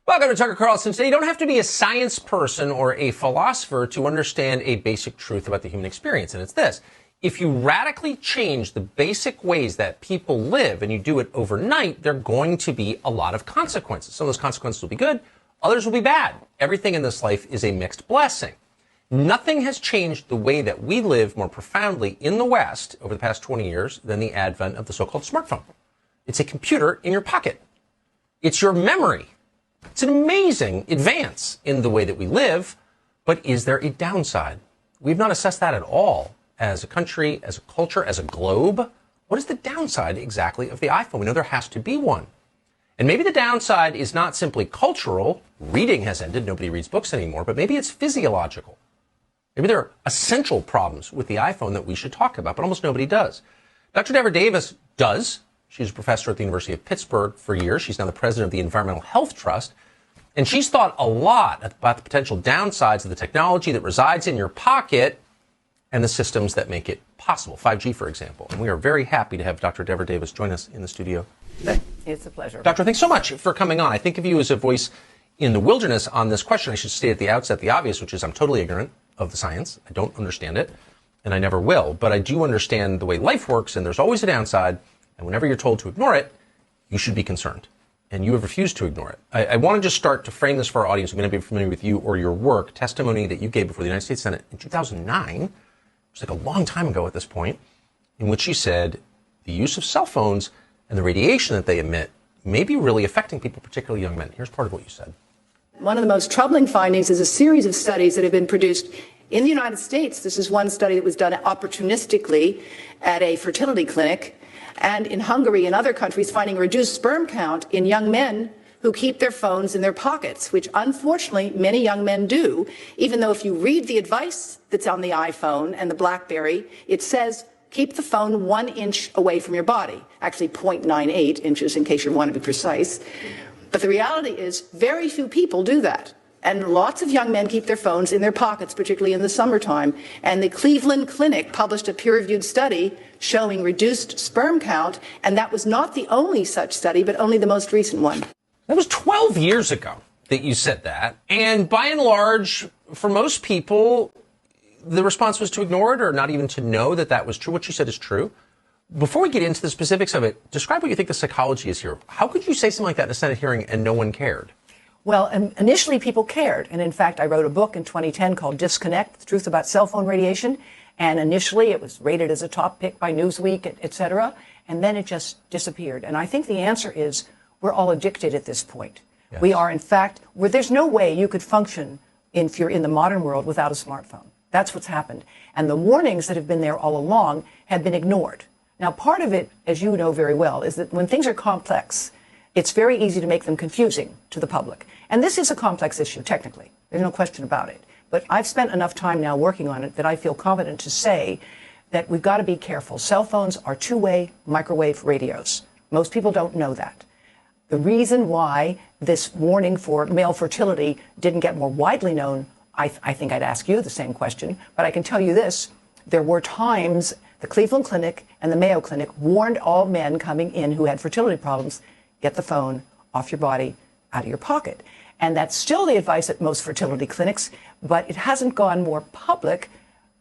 Welcome to Tucker Carlson. Today, you don't have to be a science person or a philosopher to understand a basic truth about the human experience, and it's this. If you radically change the basic ways that people live and you do it overnight, there are going to be a lot of consequences. Some of those consequences will be good, others will be bad. Everything in this life is a mixed blessing. Nothing has changed the way that we live more profoundly in the West over the past 20 years than the advent of the so-called smartphone. It's a computer in your pocket. It's your memory. It's an amazing advance in the way that we live, but is there a downside? We've not assessed that at all as a country, as a culture, as a globe. What is the downside exactly of the iPhone? We know there has to be one. And maybe the downside is not simply cultural. Reading has ended. Nobody reads books anymore, but maybe it's physiological. Maybe there are essential problems with the iPhone that we should talk about, but almost nobody does. Dr. Devra Davis does. She's a professor at the University of Pittsburgh for years. She's now the president of the Environmental Health Trust. And she's thought a lot about the potential downsides of the technology that resides in your pocket and the systems that make it possible. 5G, for example. And we are very happy to have Dr. Devra Davis join us in the studio today. It's a pleasure. Doctor, thanks so much for coming on. I think of you as a voice in the wilderness on this question. I should state at the outset the obvious, which is I'm totally ignorant of the science. I don't understand it, and I never will. But I do understand the way life works, and there's always a downside. And whenever you're told to ignore it, you should be concerned. And you have refused to ignore it. I want to just start to frame this for our audience who may not be familiar with you or your work. Testimony that you gave before the United States Senate in 2009, which is like a long time ago at this point, in which you said the use of cell phones and the radiation that they emit may be really affecting people, particularly young men. Here's part of what you said. One of the most troubling findings is a series of studies that have been produced in the United States. This is one study that was done opportunistically at a fertility clinic, and in Hungary and other countries, finding a reduced sperm count in young men who keep their phones in their pockets, which unfortunately many young men do, even though if you read the advice that's on the iPhone and the BlackBerry, it says keep the phone 1 inch away from your body, actually 0.98 inches in case you want to be precise. But the reality is very few people do that. And lots of young men keep their phones in their pockets, particularly in the summertime. And the Cleveland Clinic published a peer-reviewed study showing reduced sperm count, and that was not the only such study, but only the most recent one. That was 12 years ago that you said that. And by and large, for most people, the response was to ignore it or not even to know that that was true. What you said is true. Before we get into the specifics of it, describe what you think the psychology is here. How could you say something like that in a Senate hearing and no one cared? Well, initially people cared. And in fact, I wrote a book in 2010 called Disconnect, The Truth About Cell Phone Radiation. And initially it was rated as a top pick by Newsweek, et cetera. And then it just disappeared. And I think the answer is we're all addicted at this point. Yes. We are, in fact, there's no way you could function if you're in the modern world without a smartphone. That's what's happened. And the warnings that have been there all along have been ignored. Now, part of it, as you know very well, is that when things are complex, it's very easy to make them confusing to the public. And this is a complex issue, technically. There's no question about it. But I've spent enough time now working on it that I feel confident to say that we've got to be careful. Cell phones are two-way microwave radios. Most people don't know that. The reason why this warning for male fertility didn't get more widely known, I think I'd ask you the same question, but I can tell you this. There were times the Cleveland Clinic and the Mayo Clinic warned all men coming in who had fertility problems, get the phone off your body, out of your pocket. And that's still the advice at most fertility clinics, but it hasn't gone more public,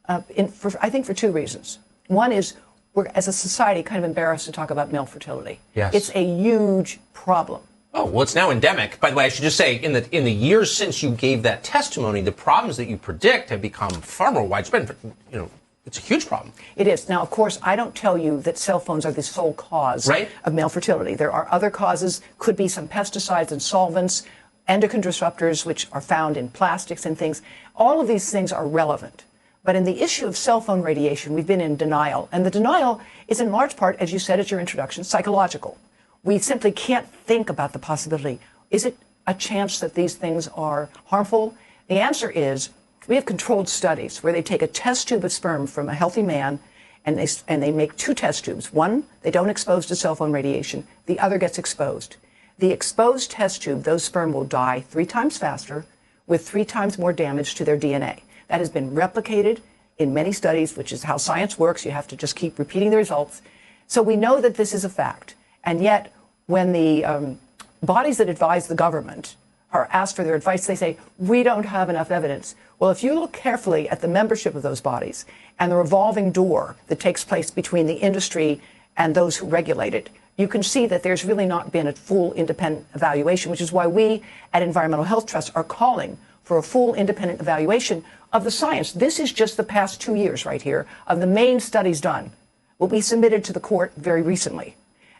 I think for two reasons. One is we're, as a society, kind of embarrassed to talk about male fertility. Yes. It's a huge problem. Oh, well, it's now endemic. By the way, I should just say, in the years since you gave that testimony, the problems that you predict have become far more widespread. You know, it's a huge problem. It is. Now, of course, I don't tell you that cell phones are the sole cause of male fertility. There are other causes, could be some pesticides and solvents, endocrine disruptors, which are found in plastics and things. All of these things are relevant. But in the issue of cell phone radiation, we've been in denial. And the denial is in large part, as you said at your introduction, psychological. We simply can't think about the possibility. Is it a chance that these things are harmful? The answer is we have controlled studies where they take a test tube of sperm from a healthy man and they make two test tubes. One, they don't expose to cell phone radiation. The other gets exposed. The exposed test tube, those sperm will die 3 times faster with 3 times more damage to their DNA. That has been replicated in many studies, which is how science works. You have to just keep repeating the results. So we know that this is a fact. And yet, when the bodies that advise the government are asked for their advice, they say, we don't have enough evidence. Well, if you look carefully at the membership of those bodies and the revolving door that takes place between the industry and those who regulate it, you can see that there's really not been a full independent evaluation, which is why we at Environmental Health Trust are calling for a full independent evaluation of the science. This is just the past 2 years right here of the main studies done, what we submitted to the court very recently.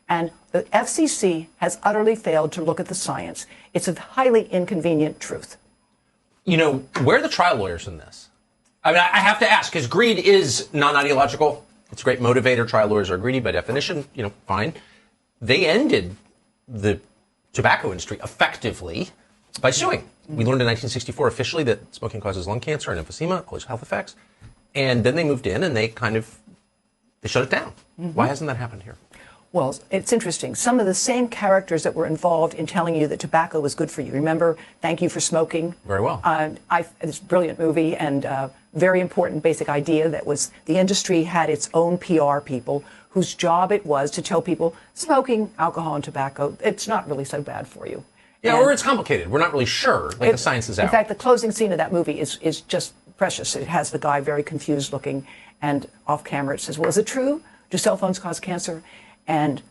And the FCC has utterly failed to look at the science. It's a highly inconvenient truth. You know, where are the trial lawyers in this? I mean, I have to ask, because greed is non-ideological. It's a great motivator. Trial lawyers are greedy by definition, you know, fine. They ended the tobacco industry effectively by suing. We learned in 1964 officially that smoking causes lung cancer and emphysema, all these health effects. And then they moved in and they shut it down. Why hasn't that happened here? Well, it's interesting. Some of the same characters that were involved in telling you that tobacco was good for you. Remember, Thank You for Smoking? Very well. It's a brilliant movie and very important basic idea that was the industry had its own PR people whose job it was to tell people smoking, alcohol, and tobacco, it's not really so bad for you. Yeah, or it's complicated. We're not really sure. Like the science is out. In fact, the closing scene of that movie is just precious. It has the guy very confused looking, and off camera it says, well, is it true? Do cell phones cause cancer? And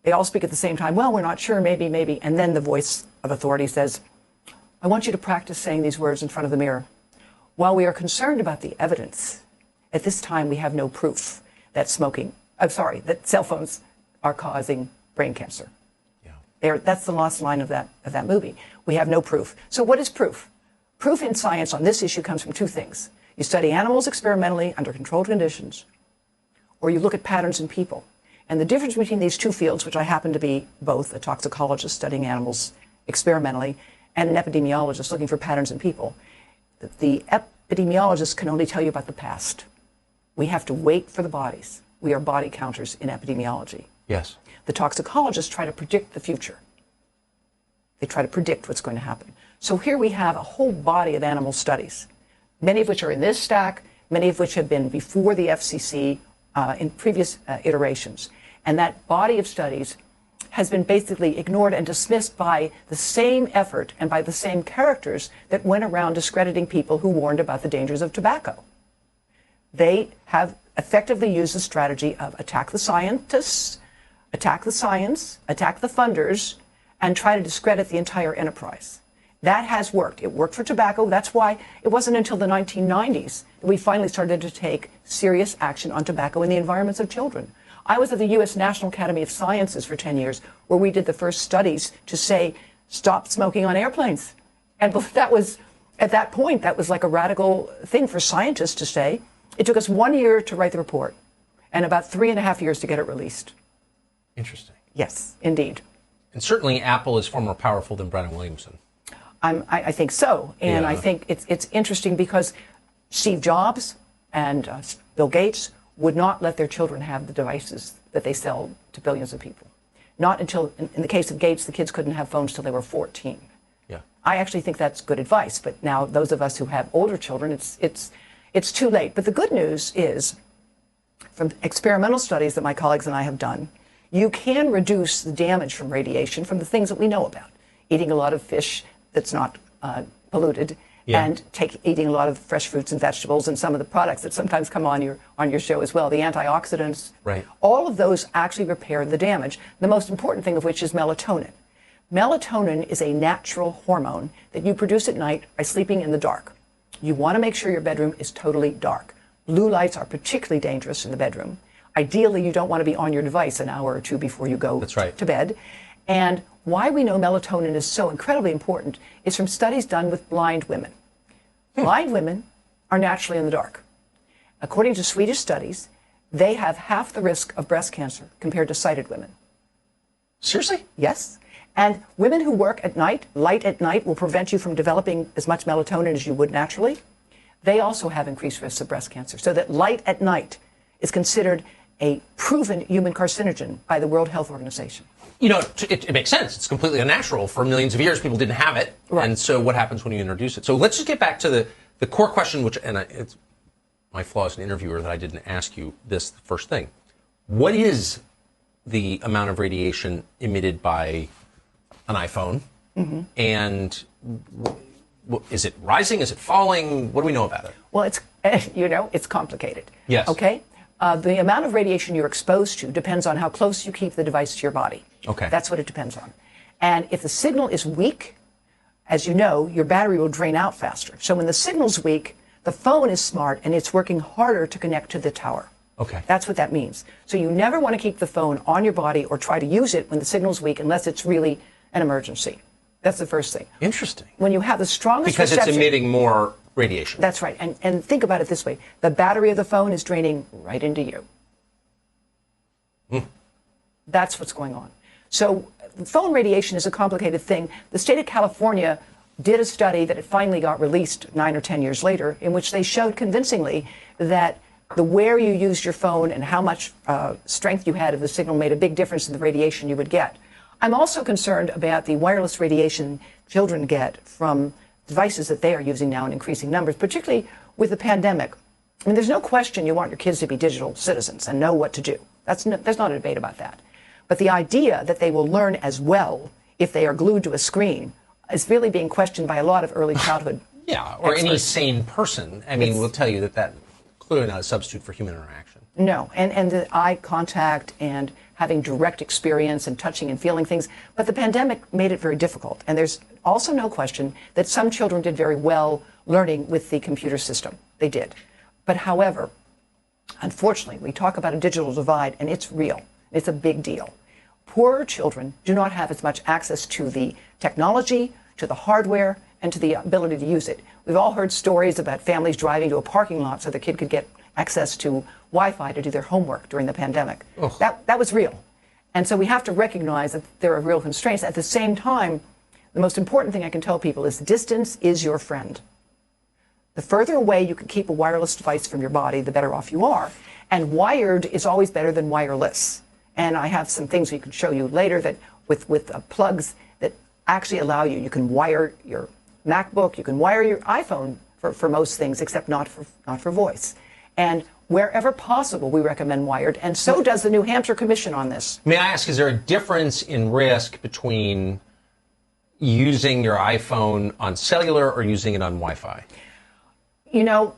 they all speak at the same time. Well, we're not sure, maybe, maybe. And then the voice of authority says, I want you to practice saying these words in front of the mirror. While we are concerned about the evidence, at this time we have no proof that that cell phones are causing brain cancer. That's the last line of that movie. We have no proof. So what is proof? Proof in science on this issue comes from two things. You study animals experimentally under controlled conditions, or you look at patterns in people. And the difference between these two fields, which I happen to be both a toxicologist studying animals experimentally and an epidemiologist looking for patterns in people, the epidemiologist can only tell you about the past. We have to wait for the bodies. We are body counters in epidemiology. Yes. The toxicologists try to predict the future. They try to predict what's going to happen. So here we have a whole body of animal studies, many of which are in this stack, many of which have been before the FCC in previous iterations. And that body of studies has been basically ignored and dismissed by the same effort and by the same characters that went around discrediting people who warned about the dangers of tobacco. They have effectively used the strategy of attack the scientists, attack the science, attack the funders, and try to discredit the entire enterprise. That has worked. It worked for tobacco. That's why it wasn't until the 1990s that we finally started to take serious action on tobacco in the environments of children. I was at the U.S. National Academy of Sciences for 10 years, where we did the first studies to say, stop smoking on airplanes. And that was, at that point, that was like a radical thing for scientists to say. It took us 1 year to write the report and about 3.5 years to get it released. Interesting. Yes, indeed. And certainly Apple is far more powerful than Brown and Williamson. I think so. And I think it's interesting because Steve Jobs and Bill Gates would not let their children have the devices that they sell to billions of people. Not until, in the case of Gates, the kids couldn't have phones till they were 14. Yeah. I actually think that's good advice. But now those of us who have older children, it's too late. But the good news is, from experimental studies that my colleagues and I have done, you can reduce the damage from radiation from the things that we know about. Eating a lot of fish that's not polluted, and eating a lot of fresh fruits and vegetables and some of the products that sometimes come on your show as well, the antioxidants. Right. All of those actually repair the damage, the most important thing of which is melatonin. Melatonin is a natural hormone that you produce at night by sleeping in the dark. You want to make sure your bedroom is totally dark. Blue lights are particularly dangerous in the bedroom. Ideally, you don't want to be on your device an hour or two before you go to bed. And why we know melatonin is so incredibly important is from studies done with blind women. Blind women are naturally in the dark. According to Swedish studies, they have half the risk of breast cancer compared to sighted women. Seriously? Yes. And women who work at night, light at night, will prevent you from developing as much melatonin as you would naturally. They also have increased risks of breast cancer. So that light at night is considered a proven human carcinogen by the World Health Organization. You know, it makes sense. It's completely unnatural. For millions of years, people didn't have it. Right. And so what happens when you introduce it? So let's just get back to the core question, it's my flaw as an interviewer that I didn't ask you this first thing. What is the amount of radiation emitted by an iPhone, And is it rising? Is it falling? What do we know about it? Well, it's, it's complicated. Yes. Okay? The amount of radiation you're exposed to depends on how close you keep the device to your body. Okay. That's what it depends on. And if the signal is weak, as you know, your battery will drain out faster. So when the signal's weak, the phone is smart and it's working harder to connect to the tower. Okay. That's what that means. So you never want to keep the phone on your body or try to use it when the signal's weak unless it's really an emergency. That's the first thing. Interesting. When you have the strongest Because reception, it's emitting more radiation. That's right. And think about it this way. The battery of the phone is draining right into you. That's what's going on. So phone radiation is a complicated thing. The state of California did a study that it finally got released 9 or 10 years later, in which they showed convincingly that the where you used your phone and how much strength you had of the signal made a big difference in the radiation you would get. I'm also concerned about the wireless radiation children get from devices that they are using now in increasing numbers, particularly with the pandemic. I mean, there's no question you want your kids to be digital citizens and know what to do. There's not a debate about that. But the idea that they will learn as well if they are glued to a screen is really being questioned by a lot of early childhood Yeah, or experts. any sane person. I mean, we'll tell you that clearly not a substitute for human interaction. No, and the eye contact and having direct experience and touching and feeling things. But the pandemic made it very difficult. And there's also no question that some children did very well learning with the computer system. They did. But however, unfortunately, we talk about a digital divide, and it's real. It's a big deal. Poorer children do not have as much access to the technology, to the hardware, and to the ability to use it. We've all heard stories about families driving to a parking lot so the kid could get access to Wi-Fi to do their homework during the pandemic. That was real. And so we have to recognize that there are real constraints. At the same time, the most important thing I can tell people is distance is your friend. The further away you can keep a wireless device from your body, the better off you are. And wired is always better than wireless. And I have some things we can show you later that with plugs that actually allow you can wire your MacBook, you can wire your iPhone for most things, except not for voice. And wherever possible, we recommend wired, and so does the New Hampshire Commission on this. May I ask, is there a difference in risk between using your iPhone on cellular or using it on Wi-Fi? You know,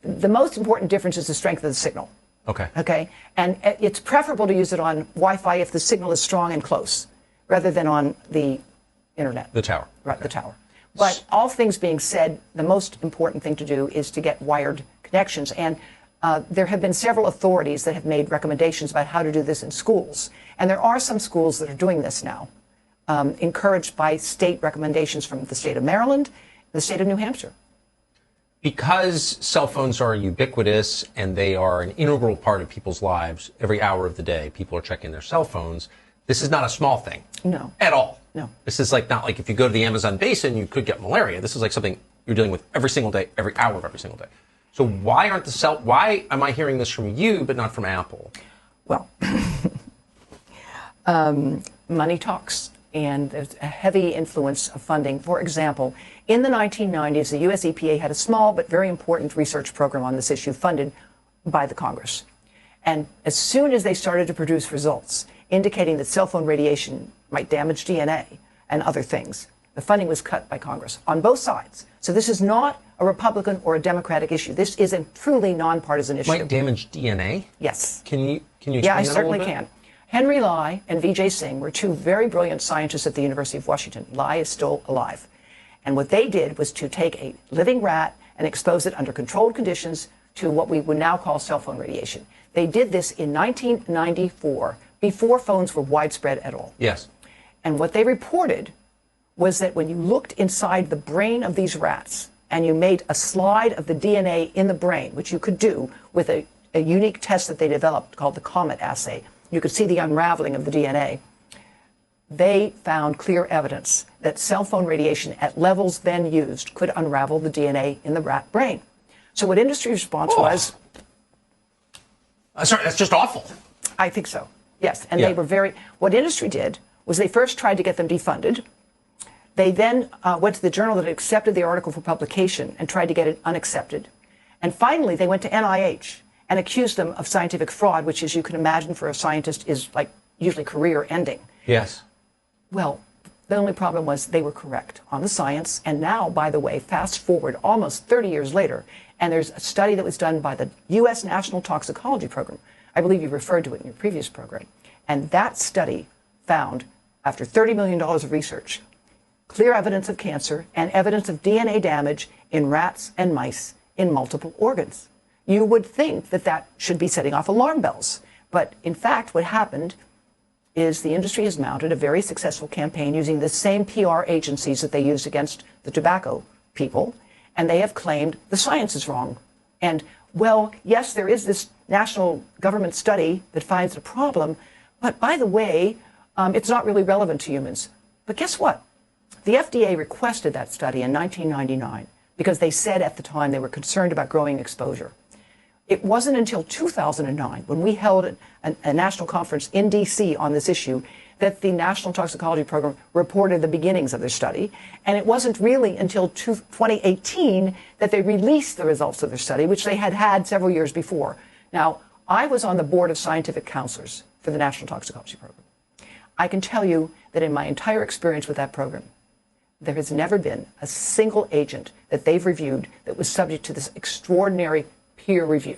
the most important difference is the strength of the signal. Okay. Okay? And it's preferable to use it on Wi-Fi if the signal is strong and close, rather than on the internet. The tower. Right, the tower. But all things being said, the most important thing to do is to get wired connections. And there have been several authorities that have made recommendations about how to do this in schools. And there are some schools that are doing this now, encouraged by state recommendations from the state of Maryland, the state of New Hampshire. Because cell phones are ubiquitous and they are an integral part of people's lives, every hour of the day, people are checking their cell phones. This is not a small thing. No. At all. No. This is not like if you go to the Amazon basin, you could get malaria. This is like something you're dealing with every single day, every hour of every single day. So why am I hearing this from you but not from Apple? Well, money talks, and there's a heavy influence of funding. For example, in the 1990s, the US EPA had a small but very important research program on this issue funded by the Congress. And as soon as they started to produce results indicating that cell phone radiation might damage DNA and other things, the funding was cut by Congress on both sides. So this is not a Republican or a Democratic issue. This is a truly nonpartisan issue. Might damage DNA? Yes. Can you explain Yeah, I that a certainly little bit? can. Henry Lai and Vijay Singh were two very brilliant scientists at the University of Washington. Lai is still alive. And what they did was to take a living rat and expose it under controlled conditions to what we would now call cell phone radiation. They did this in 1994, before phones were widespread at all. Yes. And what they reported was that when you looked inside the brain of these rats and you made a slide of the DNA in the brain, which you could do with a unique test that they developed called the COMET assay, you could see the unraveling of the DNA. They found clear evidence that cell phone radiation at levels then used could unravel the DNA in the rat brain. So what industry response was... Sorry, that's just awful. I think so, yes. And Yeah. they were what industry did was they first tried to get them defunded. They then went to the journal that accepted the article for publication and tried to get it unaccepted. And finally, they went to NIH and accused them of scientific fraud, which, as you can imagine, for a scientist is like usually career ending. Yes. Well, The only problem was they were correct on the science. And now, by the way, fast forward almost 30 years later, and there's a study that was done by the U.S. National Toxicology Program. I believe you referred to it in your previous program. And that study found, after $30 million of research, clear evidence of cancer and evidence of DNA damage in rats and mice in multiple organs. You would think that that should be setting off alarm bells. But in fact, what happened is the industry has mounted a very successful campaign using the same PR agencies that they used against the tobacco people, and they have claimed the science is wrong. And, well, yes, there is this national government study that finds a problem, but by the way, it's not really relevant to humans. But guess what? The FDA requested that study in 1999 because they said at the time they were concerned about growing exposure. It wasn't until 2009, when we held a national conference in D.C. on this issue, that the National Toxicology Program reported the beginnings of their study. And it wasn't really until 2018 that they released the results of their study, which they had had several years before. Now, I was on the board of scientific counselors for the National Toxicology Program. I can tell you that in my entire experience with that program, there has never been a single agent that they've reviewed that was subject to this extraordinary peer review.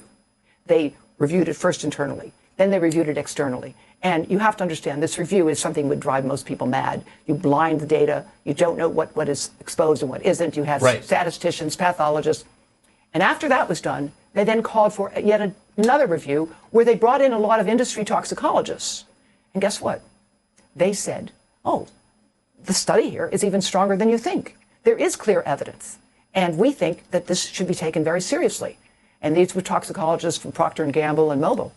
They reviewed it first internally, then they reviewed it externally. And you have to understand, this review is something that would drive most people mad. You blind the data, you don't know what is exposed and what isn't. You have statisticians, pathologists. And after that was done, they then called for yet another review where they brought in a lot of industry toxicologists. And guess what? They said, oh, the study here is even stronger than you think. There is clear evidence. And we think that this should be taken very seriously. And these were toxicologists from Procter & Gamble and Mobil.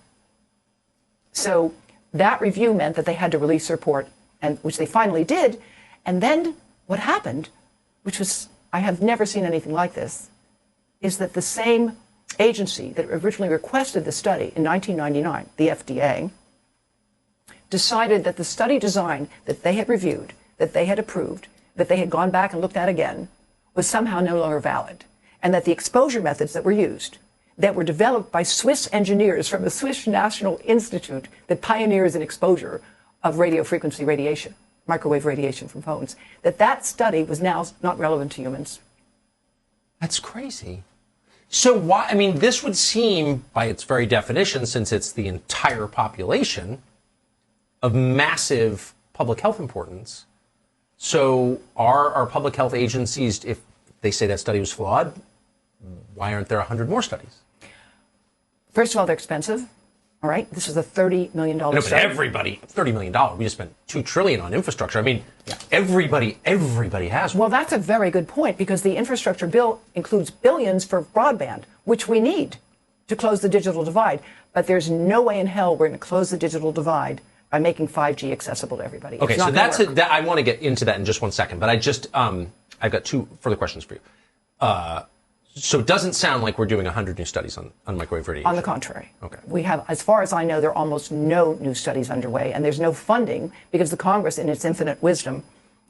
So that review meant that they had to release a report, and which they finally did. And then what happened, which was, I have never seen anything like this, is that the same agency that originally requested the study in 1999, the FDA, decided that the study design that they had reviewed, that they had approved, that they had gone back and looked at again, was somehow no longer valid. And that the exposure methods that were used, that were developed by Swiss engineers from the Swiss National Institute that pioneers in exposure of radio frequency radiation, microwave radiation from phones, that study was now not relevant to humans. That's crazy. So why, I mean, this would seem, by its very definition, since it's the entire population, of massive public health importance. So are our public health agencies, if they say that study was flawed, why aren't there 100 more studies? First of all, they're expensive. All right. This is a $30 million No, but study. everybody, $30 million. We just spent $2 trillion on infrastructure. I mean, everybody has one. Well, that's a very good point, because the infrastructure bill includes billions for broadband, which we need to close the digital divide. But there's no way in hell we're going to close the digital divide by making 5G accessible to everybody. Okay, so that's it. I want to get into that in just one second, but I just, I've got two further questions for you. So it doesn't sound like we're doing 100 new studies on microwave radiation. On the contrary. Okay. We have, as far as I know, there are almost no new studies underway, and there's no funding because the Congress, in its infinite wisdom,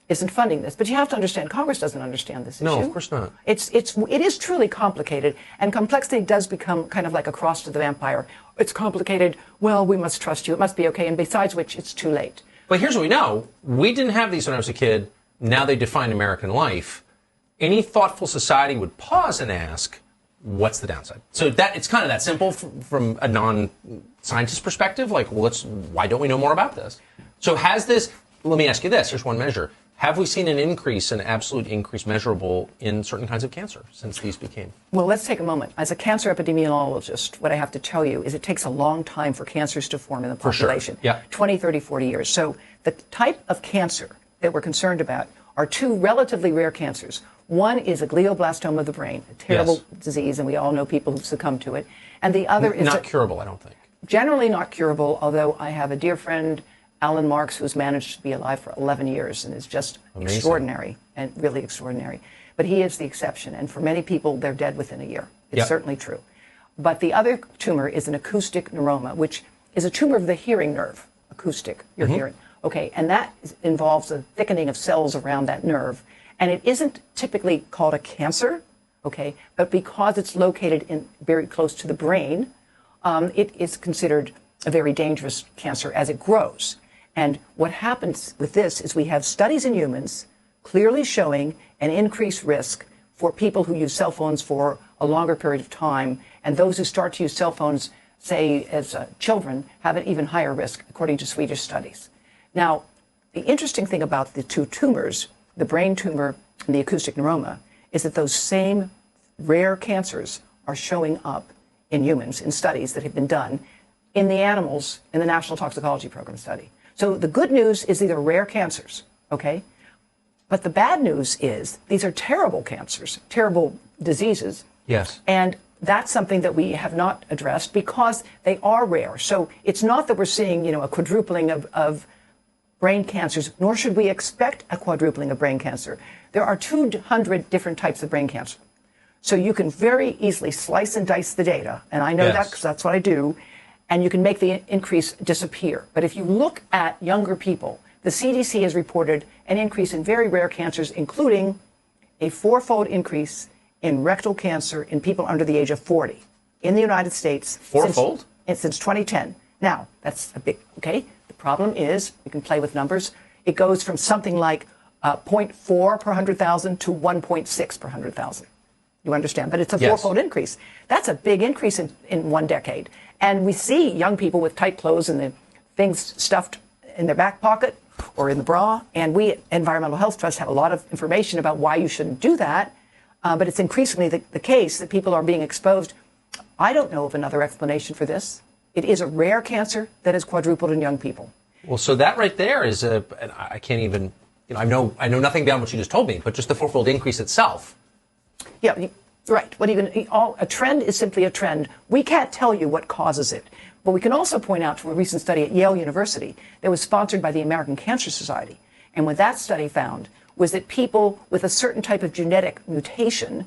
isn't funding this. But you have to understand, Congress doesn't understand this issue. No, of course not. It is truly complicated, and complexity does become kind of like a cross to the vampire. It's complicated. Well, we must trust you. It must be okay. And besides which, it's too late. But here's what we know. We didn't have these when I was a kid. Now they define American life. Any thoughtful society would pause and ask, what's the downside? So that it's kind of that simple from a non-scientist perspective. Like, well, why don't we know more about this? So has this, let me ask you this, here's one measure. Have we seen an increase, an absolute increase measurable in certain kinds of cancer since these became? Well, let's take a moment. As a cancer epidemiologist, what I have to tell you is it takes a long time for cancers to form in the population. For sure. Yeah. 20, 30, 40 years. So the type of cancer that we're concerned about are two relatively rare cancers. One is a glioblastoma of the brain, a terrible disease, and we all know people who've succumbed to it. And the other is not curable, I don't think. Generally not curable, although I have a dear friend, Alan Marks, who's managed to be alive for 11 years and is just extraordinary and really extraordinary. But he is the exception. And for many people, they're dead within a year. It's certainly true. But the other tumor is an acoustic neuroma, which is a tumor of the hearing nerve. Acoustic, your hearing. Okay, and that involves a thickening of cells around that nerve. And it isn't typically called a cancer, okay, but because it's located in very close to the brain, it is considered a very dangerous cancer as it grows. And what happens with this is we have studies in humans clearly showing an increased risk for people who use cell phones for a longer period of time, and those who start to use cell phones, say, as children, have an even higher risk, according to Swedish studies. Now, the interesting thing about the two tumors, the brain tumor and the acoustic neuroma, is that those same rare cancers are showing up in humans in studies that have been done in the animals in the National Toxicology Program study. So the good news is these are rare cancers, okay? But the bad news is these are terrible cancers, terrible diseases. Yes. And that's something that we have not addressed because they are rare. So it's not that we're seeing, a quadrupling of brain cancers, nor should we expect a quadrupling of brain cancer. There are 200 different types of brain cancer. So you can very easily slice and dice the data, and I know that because that's what I do, and you can make the increase disappear. But if you look at younger people, the CDC has reported an increase in very rare cancers, including a 4-fold increase in rectal cancer in people under the age of 40 in the United States. 4-fold? Since 2010. Now, that's a big, okay? The problem is, we can play with numbers, it goes from something like 0.4 per 100,000 to 1.6 per 100,000. You understand? But it's a 4-fold increase. That's a big increase in 1 decade. And we see young people with tight clothes and the things stuffed in their back pocket or in the bra. And we at Environmental Health Trust have a lot of information about why you shouldn't do that. But it's increasingly the case that people are being exposed. I don't know of another explanation for this. It is a rare cancer that has quadrupled in young people. Well, so that right there is and I can't even, I know nothing beyond what you just told me, but just the 4-fold increase itself. Yeah, right. What are you going to, a trend is simply a trend. We can't tell you what causes it. But we can also point out to a recent study at Yale University that was sponsored by the American Cancer Society. And what that study found was that people with a certain type of genetic mutation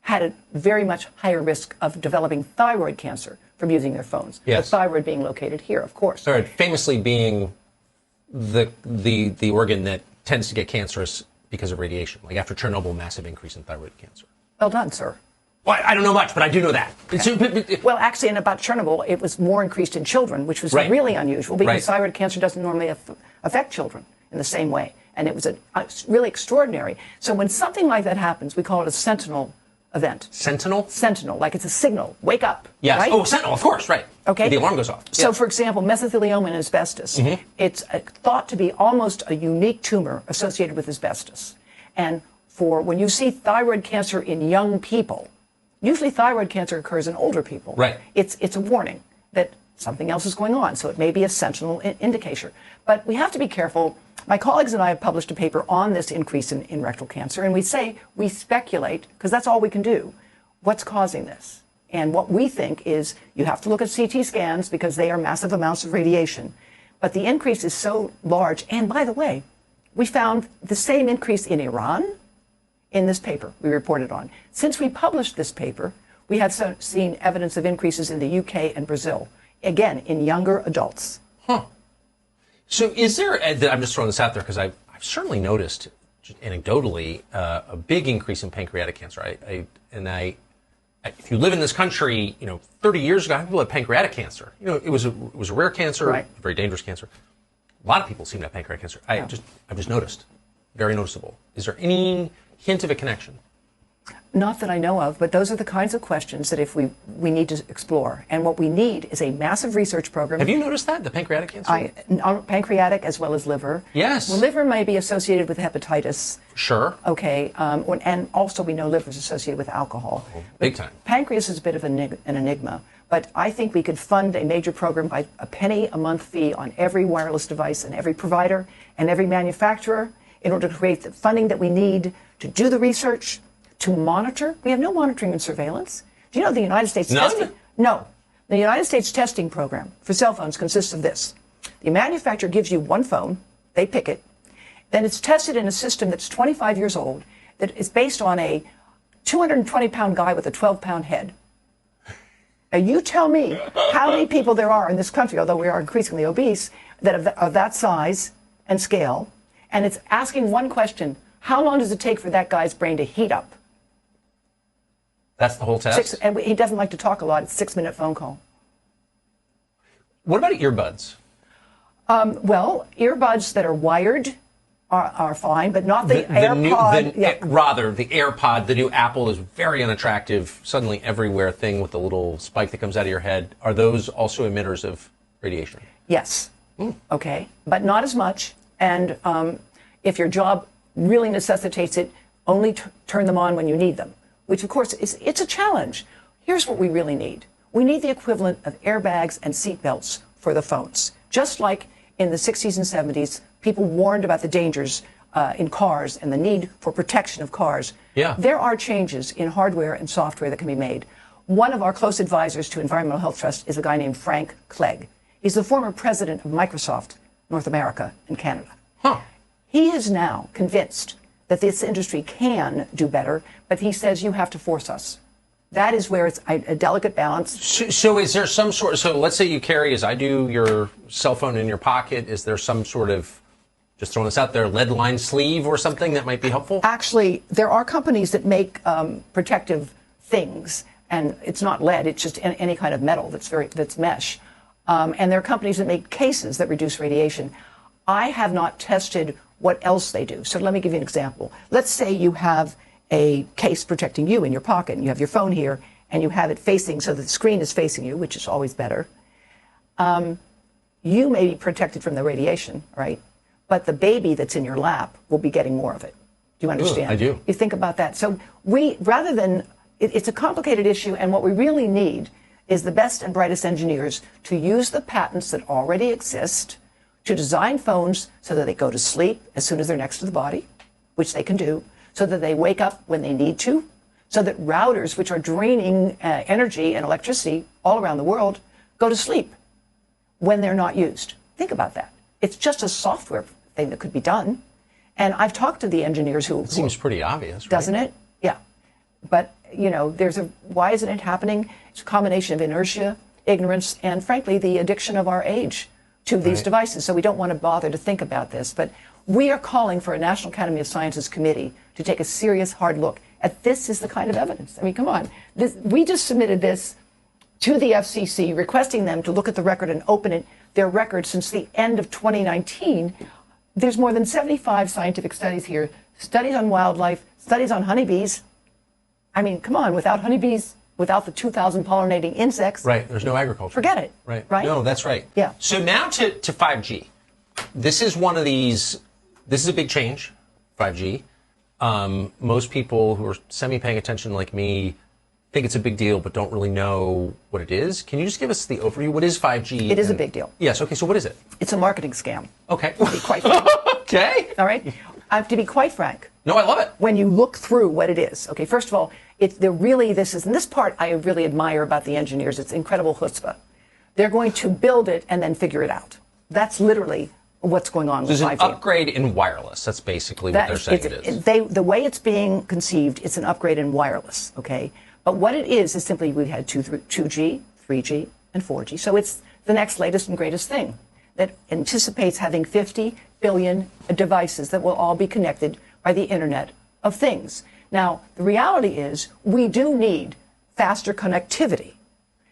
had a very much higher risk of developing thyroid cancer from using their phones. Yes. The thyroid being located here, of course. Thyroid famously being the organ that tends to get cancerous because of radiation. Like after Chernobyl, massive increase in thyroid cancer. Well done, sir. Well, I don't know much, but I do know that. Well, actually, and about Chernobyl, it was more increased in children, which was really unusual because thyroid cancer doesn't normally affect children in the same way. And it was really extraordinary. So when something like that happens, we call it a sentinel event. Sentinel? Sentinel, like it's a signal. Wake up. Yes. Right? Oh, sentinel, of course, right. Okay. The alarm goes off. So, for example, mesothelioma in asbestos, it's thought to be almost a unique tumor associated with asbestos. And for when you see thyroid cancer in young people, usually thyroid cancer occurs in older people. Right. It's a warning that something else is going on. So it may be a sentinel indicator. But we have to be careful. My colleagues and I have published a paper on this increase in rectal cancer, and we speculate, because that's all we can do, what's causing this. And what we think is you have to look at CT scans because they are massive amounts of radiation. But the increase is so large. And by the way, we found the same increase in Iran in this paper we reported on. Since we published this paper, we have seen evidence of increases in the UK and Brazil, again, in younger adults. Huh. So is there, I'm just throwing this out there because I've certainly noticed, anecdotally, a big increase in pancreatic cancer. If you live in this country, 30 years ago, people had pancreatic cancer. It was a rare cancer, a very dangerous cancer. A lot of people seem to have pancreatic cancer. I've just noticed, very noticeable. Is there any hint of a connection? Not that I know of, but those are the kinds of questions that if we need to explore. And what we need is a massive research program. Have you noticed that, the pancreatic cancer? Pancreatic as well as liver. Yes. Well, liver may be associated with hepatitis. Sure. Okay. And also we know liver is associated with alcohol. Big time. Pancreas is a bit of an enigma. But I think we could fund a major program by a penny a month fee on every wireless device and every provider and every manufacturer in order to create the funding that we need to do the research, to monitor. We have no monitoring and surveillance. Do you know the United States testing? No. The United States testing program for cell phones consists of this. The manufacturer gives you one phone, they pick it, then it's tested in a system that's 25 years old, that is based on a 220-pound guy with a 12-pound head. Now you tell me how many people there are in this country, although we are increasingly obese, that are that size and scale, and it's asking one question: how long does it take for that guy's brain to heat up? That's the whole test? And he doesn't like to talk a lot. It's a 6-minute phone call. What about earbuds? Well, earbuds that are wired are fine, but not the AirPod. Rather, the AirPod, the new Apple is very unattractive, suddenly everywhere thing with the little spike that comes out of your head. Are those also emitters of radiation? Yes. Okay, but not as much. And if your job really necessitates it, only turn them on when you need them, which of course it's a challenge. Here's what we really need. We need the equivalent of airbags and seatbelts for the phones. Just like in the 60s and 70s, people warned about the dangers in cars and the need for protection of cars. Yeah. There are changes in hardware and software that can be made. One of our close advisors to Environmental Health Trust is a guy named Frank Clegg. He's the former president of Microsoft North America and Canada. Huh. He is now convinced that this industry can do better, but he says you have to force us. That is where it's a delicate balance. So is there some sort, so let's say you carry, as I do, your cell phone in your pocket. Is there some sort of, just throwing this out there, lead-lined sleeve or something that might be helpful? Actually, there are companies that make protective things, and it's not lead, it's just any kind of metal that's mesh. And there are companies that make cases that reduce radiation. I have not tested what else they do. So let me give you an example. Let's say you have a case protecting you in your pocket, and you have your phone here, and you have it facing so that the screen is facing you, which is always better. You may be protected from the radiation, right? But the baby that's in your lap will be getting more of it. Do you understand? I do. You think about that. So rather than, it's a complicated issue, and what we really need is the best and brightest engineers to use the patents that already exist to design phones so that they go to sleep as soon as they're next to the body, which they can do, so that they wake up when they need to, so that routers, which are draining energy and electricity all around the world, go to sleep when they're not used. Think about that. It's just a software thing that could be done. And I've talked to the engineers who... It seems pretty obvious, right? Doesn't it? Yeah. But, you know, why isn't it happening? It's a combination of inertia, ignorance, and frankly, the addiction of our age to these devices. So we don't want to bother to think about this. But we are calling for a National Academy of Sciences committee to take a serious, hard look at this is the kind of evidence. I mean, come on. We just submitted this to the FCC, requesting them to look at the record and open their record since the end of 2019. There's more than 75 scientific studies here, studies on wildlife, studies on honeybees. I mean, come on, without honeybees, without the 2,000 pollinating insects. Right, there's no agriculture. Forget it. Right. Right? No, that's right. Yeah. So now to 5G. This is one of these, this is a big change, 5G. Most people who are semi-paying attention like me think it's a big deal but don't really know what it is. Can you just give us the overview? What is 5G? It is a big deal. Yes, okay, so what is it? It's a marketing scam. Okay. To be quite frank. Okay. All right? I have to be quite frank. No, I love it. When you look through what it is, okay, first of all, and this part I really admire about the engineers, it's incredible chutzpah. They're going to build it and then figure it out. That's literally what's going on with 5G. There's an upgrade in wireless. That's basically what they're saying it is. The way it's being conceived, it's an upgrade in wireless, okay? But what it is simply we've had 2G, 3G, and 4G. So it's the next latest and greatest thing that anticipates having 50 billion devices that will all be connected by the Internet of Things. Now, the reality is we do need faster connectivity.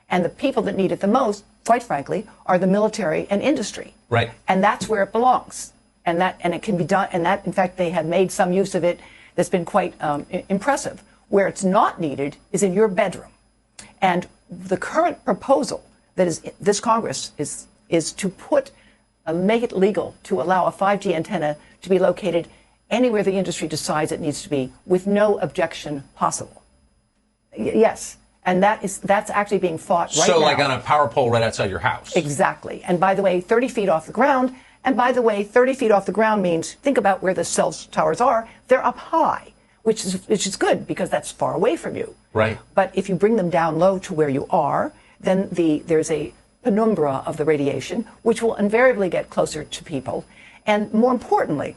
And the people that need it the most, quite frankly, are the military and industry. Right. And that's where it belongs. And it can be done. And that, in fact, they have made some use of it that's been quite impressive. Where it's not needed is in your bedroom. And the current proposal that is this Congress is to make it legal to allow a 5G antenna to be located anywhere the industry decides it needs to be with no objection possible. Yes. And that's actually being fought right now. So like on a power pole right outside your house. Exactly. And by the way, 30 feet off the ground. And by the way, 30 feet off the ground means, think about where the cell towers are. They're up high, which is good because that's far away from you. Right. But if you bring them down low to where you are, then there's a penumbra of the radiation, which will invariably get closer to people. And more importantly,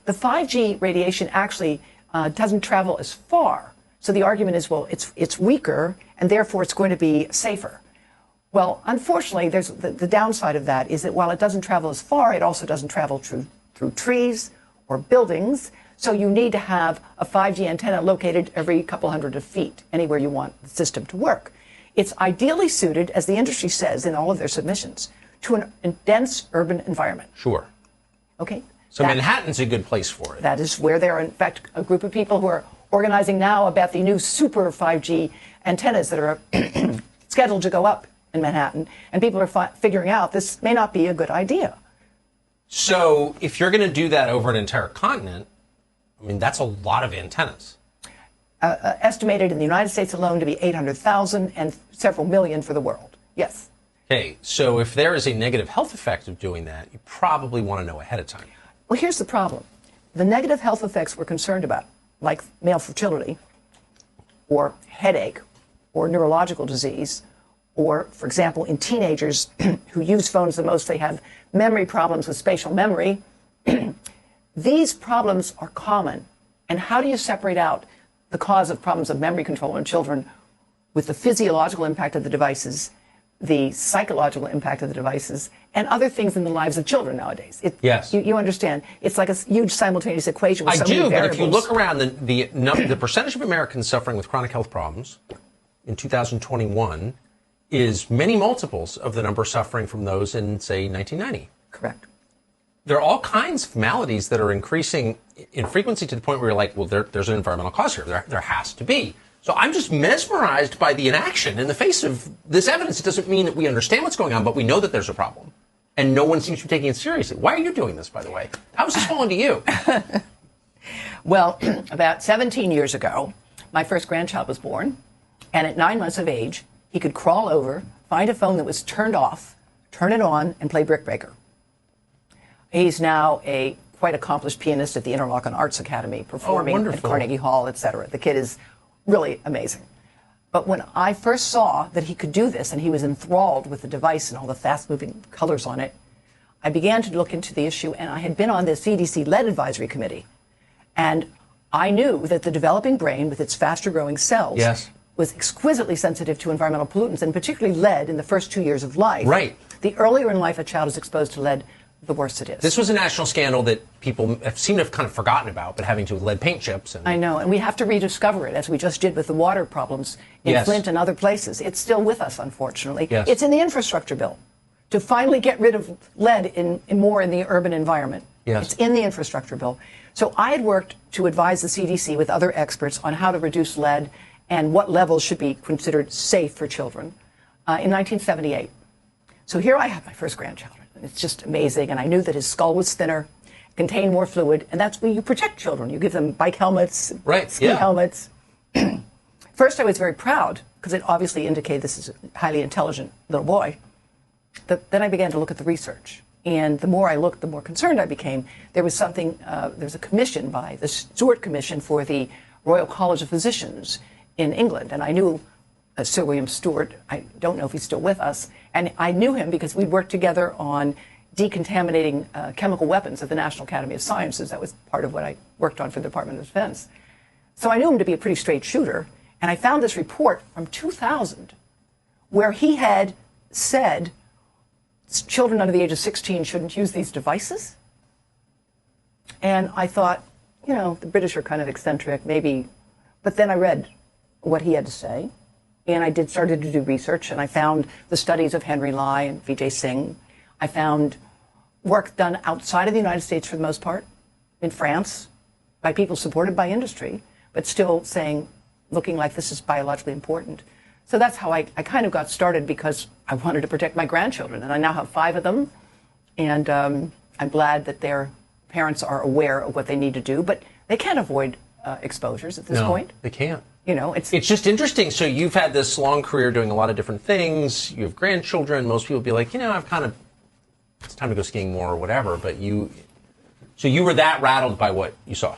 the 5G radiation actually doesn't travel as far. So the argument is, well, it's weaker, and therefore it's going to be safer. Well, unfortunately, there's the downside of that is that while it doesn't travel as far, it also doesn't travel through trees or buildings. So you need to have a 5G antenna located every couple hundred of feet, anywhere you want the system to work. It's ideally suited, as the industry says in all of their submissions, to a dense urban environment. Sure. Okay? So Manhattan's a good place for it. That is where there are, in fact, a group of people who are organizing now about the new super 5G antennas that are scheduled to go up in Manhattan. And people are figuring out this may not be a good idea. So if you're going to do that over an entire continent, I mean, that's a lot of antennas. Estimated in the United States alone to be 800,000 and several million for the world. Yes. Okay, so if there is a negative health effect of doing that, you probably want to know ahead of time. Well, here's the problem. The negative health effects we're concerned about, like male fertility, or headache, or neurological disease, or, for example, in teenagers who use phones the most, they have memory problems with spatial memory. These problems are common. And how do you separate out the cause of problems of memory control in children with the physiological impact of the devices, the psychological impact of the devices, and other things in the lives of children nowadays? Yes. You understand. It's like a huge simultaneous equation with so many variables. But if you look around, the percentage of Americans suffering with chronic health problems in 2021 is many multiples of the number suffering from those in, say, 1990. Correct. There are all kinds of maladies that are increasing in frequency to the point where you're like, well, there's an environmental cause here. There has to be. So I'm just mesmerized by the inaction in the face of this evidence. It doesn't mean that we understand what's going on, but we know that there's a problem. And no one seems to be taking it seriously. Why are you doing this, by the way? How is this falling to you? Well, about 17 years ago, my first grandchild was born. And at 9 months of age, he could crawl over, find a phone that was turned off, turn it on, and play Brick Breaker. He's now a quite accomplished pianist at the Interlochen Arts Academy, performing at Carnegie Hall, etc. The kid is really amazing. But when I first saw that he could do this, and he was enthralled with the device and all the fast-moving colors on it, I began to look into the issue, and I had been on the CDC lead advisory committee. And I knew that the developing brain, with its faster-growing cells, was exquisitely sensitive to environmental pollutants, and particularly lead in the first 2 years of life. Right. The earlier in life a child is exposed to lead, the worse it is. This was a national scandal that people seem to have kind of forgotten about, but having to do with lead paint chips. I know, and we have to rediscover it, as we just did with the water problems in Flint and other places. It's still with us, unfortunately. It's in the infrastructure bill to finally get rid of lead in more in the urban environment. It's in the infrastructure bill. So I had worked to advise the CDC with other experts on how to reduce lead and what levels should be considered safe for children in 1978. So here I have my first grandchild. It's just amazing. And I knew that his skull was thinner, contained more fluid. And that's where you protect children. You give them bike helmets, ski helmets. First, I was very proud because it obviously indicated this is a highly intelligent little boy. Then I began to look at the research. And the more I looked, the more concerned I became. There was something, there's a commission by the Stewart Commission for the Royal College of Physicians in England. And I knew Sir William Stewart. I don't know if he's still with us. And I knew him because we'd worked together on decontaminating chemical weapons at the National Academy of Sciences. That was part of what I worked on for the Department of Defense. So I knew him to be a pretty straight shooter. And I found this report from 2000 where he had said children under the age of 16 shouldn't use these devices. And I thought, you know, the British are kind of eccentric, maybe. But then I read what he had to say. And I started to do research, and I found the studies of Henry Lai and Vijay Singh. I found work done outside of the United States for the most part, in France, by people supported by industry, but still looking like this is biologically important. So that's how I kind of got started, because I wanted to protect my grandchildren. And I now have 5 of them, and I'm glad that their parents are aware of what they need to do, but they can't avoid exposures at this point. No, they can't. You know, it's just interesting. So you've had this long career doing a lot of different things. You have grandchildren. Most people be like, you know, it's time to go skiing more or whatever. But so you were that rattled by what you saw.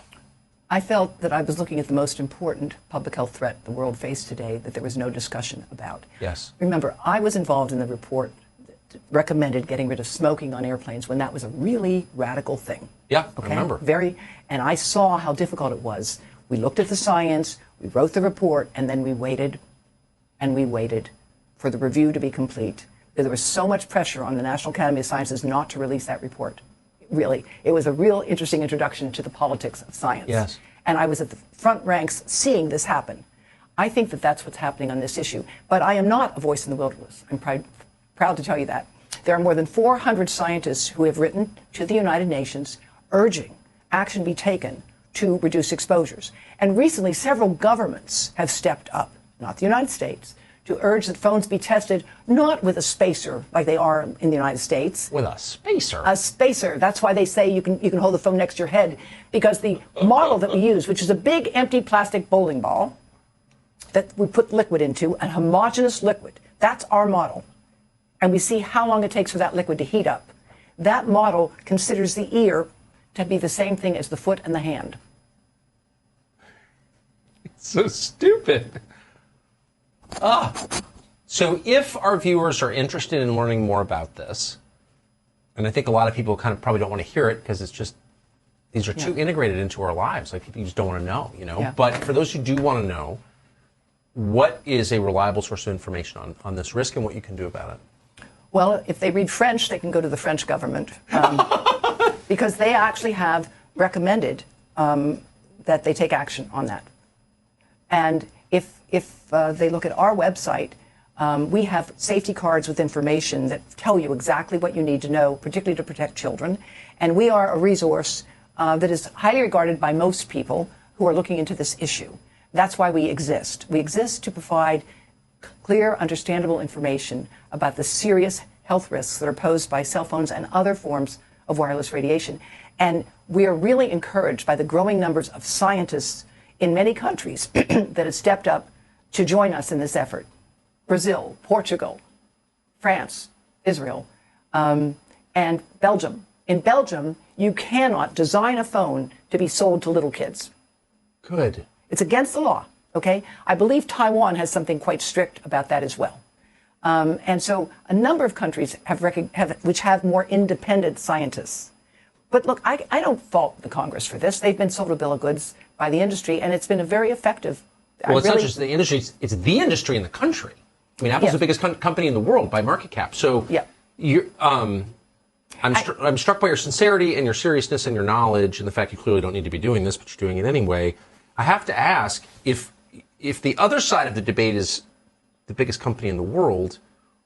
I felt that I was looking at the most important public health threat the world faced today that there was no discussion about. Yes. Remember, I was involved in the report that recommended getting rid of smoking on airplanes when that was a really radical thing. Yeah, okay? I remember. And I saw how difficult it was. We looked at the science, we wrote the report, and then we waited and we waited for the review to be complete. There was so much pressure on the National Academy of Sciences not to release that report. Really, it was a real interesting introduction to the politics of science. Yes. And I was at the front ranks seeing this happen. I think that that's what's happening on this issue. But I am not a voice in the wilderness. I'm proud to tell you that. There are more than 400 scientists who have written to the United Nations urging action be taken to reduce exposures. And recently, several governments have stepped up, not the United States, to urge that phones be tested not with a spacer like they are in the United States. With a spacer? A spacer. That's why they say you can hold the phone next to your head, because the model that we use, which is a big empty plastic bowling ball that we put liquid into, a homogeneous liquid, that's our model. And we see how long it takes for that liquid to heat up. That model considers the ear to be the same thing as the foot and the hand. It's so stupid. So if our viewers are interested in learning more about this, and I think a lot of people kind of probably don't want to hear it because it's just, these are too integrated into our lives. Like, people just don't want to know, you know? Yeah. But for those who do want to know, what is a reliable source of information on this risk and what you can do about it? Well, if they read French, they can go to the French government because they actually have recommended that they take action on that. And if they look at our website, we have safety cards with information that tell you exactly what you need to know, particularly to protect children. And we are a resource that is highly regarded by most people who are looking into this issue. That's why we exist. We exist to provide clear, understandable information about the serious health risks that are posed by cell phones and other forms of wireless radiation. And we are really encouraged by the growing numbers of scientists in many countries that have stepped up to join us in this effort. Brazil, Portugal, France, Israel, and Belgium. In Belgium, you cannot design a phone to be sold to little kids. Good. It's against the law, okay? I believe Taiwan has something quite strict about that as well. And so a number of countries which have more independent scientists. But look, I don't fault the Congress for this. They've been sold a bill of goods by the industry, and it's been a very effective. Well, it's not just the industry, it's the industry in the country. I mean, Apple's the biggest company in the world by market cap. So you're, I'm struck by your sincerity and your seriousness and your knowledge and the fact you clearly don't need to be doing this, but you're doing it anyway. I have to ask, if the other side of the debate is the biggest company in the world,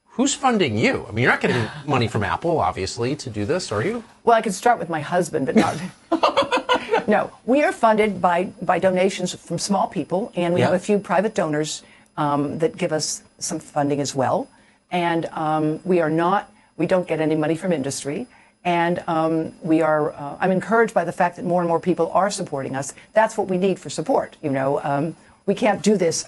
who's funding you? I mean, you're not getting money from Apple, obviously, to do this, are you? Well, I could start with my husband, but not. No, we are funded by donations from small people, and we have a few private donors that give us some funding as well. And we don't get any money from industry. And I'm encouraged by the fact that more and more people are supporting us. That's what we need for support. You know, we can't do this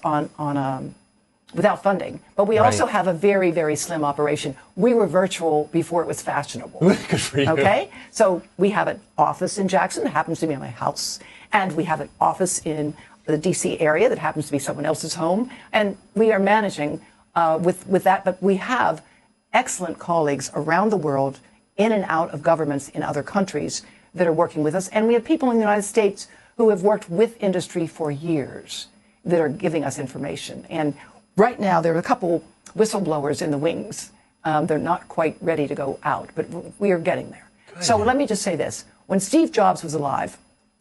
without funding. But we also have a very, very slim operation. We were virtual before it was fashionable. Good for you. Okay? So we have an office in Jackson that happens to be my house. And we have an office in the D.C. area that happens to be someone else's home. And we are managing with that. But we have excellent colleagues around the world, in and out of governments in other countries, that are working with us. And we have people in the United States who have worked with industry for years that are giving us information. And right now, there are a couple whistleblowers in the wings. They're not quite ready to go out, but we are getting there. Good. So let me just say this. When Steve Jobs was alive,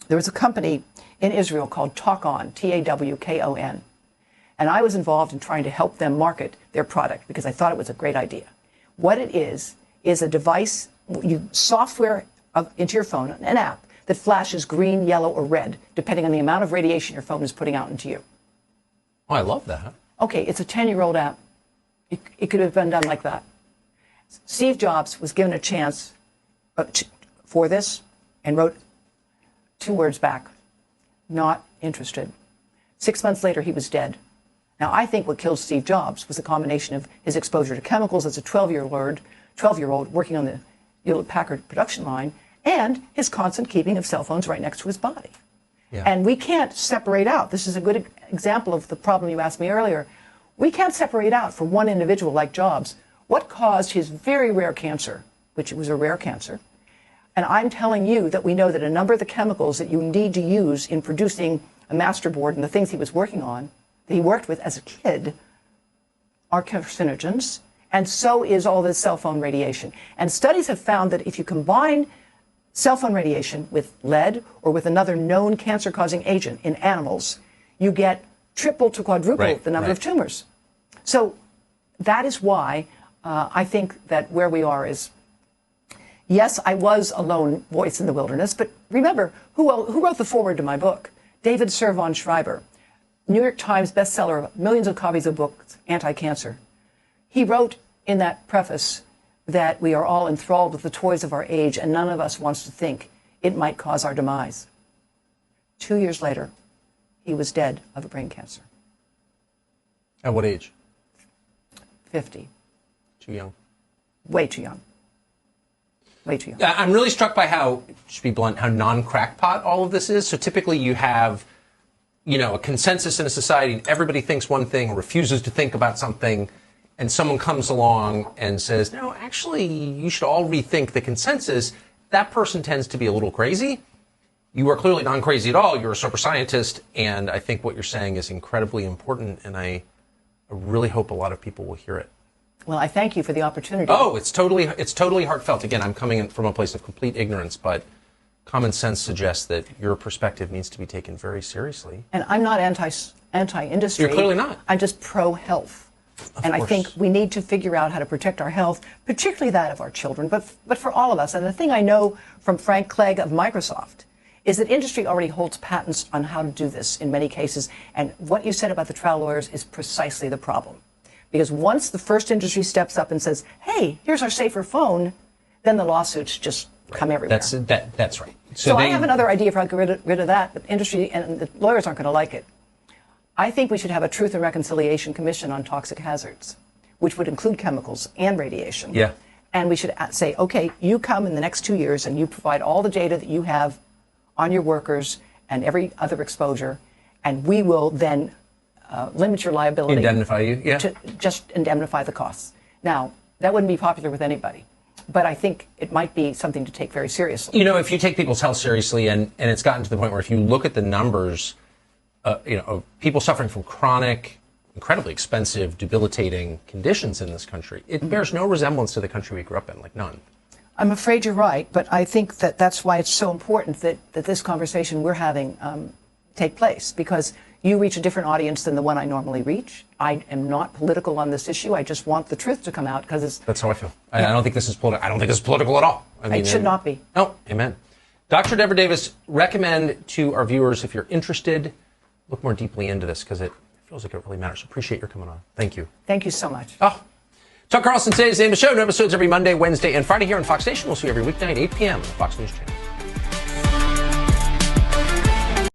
there was a company in Israel called Talk-On, T-A-W-K-O-N. And I was involved in trying to help them market their product because I thought it was a great idea. What it is a device, software into your phone, an app that flashes green, yellow, or red, depending on the amount of radiation your phone is putting out into you. Oh, I love that. Okay, it's a 10-year-old app. It could have been done like that. Steve Jobs was given a chance for this and wrote 2 words back: not interested. 6 months later, he was dead. Now, I think what killed Steve Jobs was a combination of his exposure to chemicals as a 12-year-old working on the Hewlett-Packard production line, and his constant keeping of cell phones right next to his body. Yeah. And we can't separate out. This is a good example of the problem you asked me earlier. We can't separate out for one individual like Jobs what caused his very rare cancer, which it was a rare cancer. And I'm telling you that we know that a number of the chemicals that you need to use in producing a master board and the things he was working on, that he worked with as a kid, are carcinogens, and so is all this cell phone radiation. And studies have found that if you combine cell phone radiation with lead or with another known cancer-causing agent in animals, you get triple to quadruple the number of tumors. So that is why I think that where we are is, yes, I was a lone voice in the wilderness, but remember, who wrote the foreword to my book? David Servan Schreiber, New York Times bestseller, millions of copies of books, Anti-Cancer. He wrote in that preface that we are all enthralled with the toys of our age and none of us wants to think it might cause our demise. 2 years later, he was dead of a brain cancer. At what age? 50. Too young. Way too young. Way too young. I'm really struck by how, to be blunt, how non-crackpot all of this is. So typically you have, a consensus in a society and everybody thinks one thing or refuses to think about something, and someone comes along and says, no, actually, you should all rethink the consensus. That person tends to be a little crazy. You are clearly not crazy at all. You're a super scientist, and I think what you're saying is incredibly important, and I really hope a lot of people will hear it. Well, I thank you for the opportunity. Oh, it's totally heartfelt. Again, I'm coming in from a place of complete ignorance, but common sense suggests that your perspective needs to be taken very seriously. And I'm not anti-industry. You're clearly not. I'm just pro-health. And I think we need to figure out how to protect our health, particularly that of our children, but for all of us. And the thing I know from Frank Clegg of Microsoft is that industry already holds patents on how to do this in many cases. And what you said about the trial lawyers is precisely the problem. Because once the first industry steps up and says, hey, here's our safer phone, then the lawsuits just come everywhere. That's right. So I have another idea for how to get rid of that, but industry and the lawyers aren't going to like it. I think we should have a Truth and Reconciliation Commission on toxic hazards, which would include chemicals and radiation. Yeah. And we should say, okay, you come in the next 2 years and you provide all the data that you have on your workers and every other exposure, and we will then limit your liability. Indemnify you, yeah. To just indemnify the costs. Now, that wouldn't be popular with anybody, but I think it might be something to take very seriously. If you take people's health seriously, and it's gotten to the point where if you look at the numbers, of people suffering from chronic, incredibly expensive, debilitating conditions in this country, it bears no resemblance to the country we grew up in, like none. I'm afraid you're right, but I think that's why it's so important that this conversation we're having take place, because you reach a different audience than the one I normally reach. I am not political on this issue. I just want the truth to come out because that's how I feel. I don't think this is political. I don't think this is political at all. I mean, it should not be. No, amen. Dr. Devra Davis, recommend to our viewers, if you're interested, look more deeply into this because it feels like it really matters. Appreciate your coming on. Thank you. Thank you so much. Chuck Carlson, today's name of the show. New episodes every Monday, Wednesday, and Friday here on Fox Nation. We'll see you every weeknight, 8 p.m. on the Fox News Channel.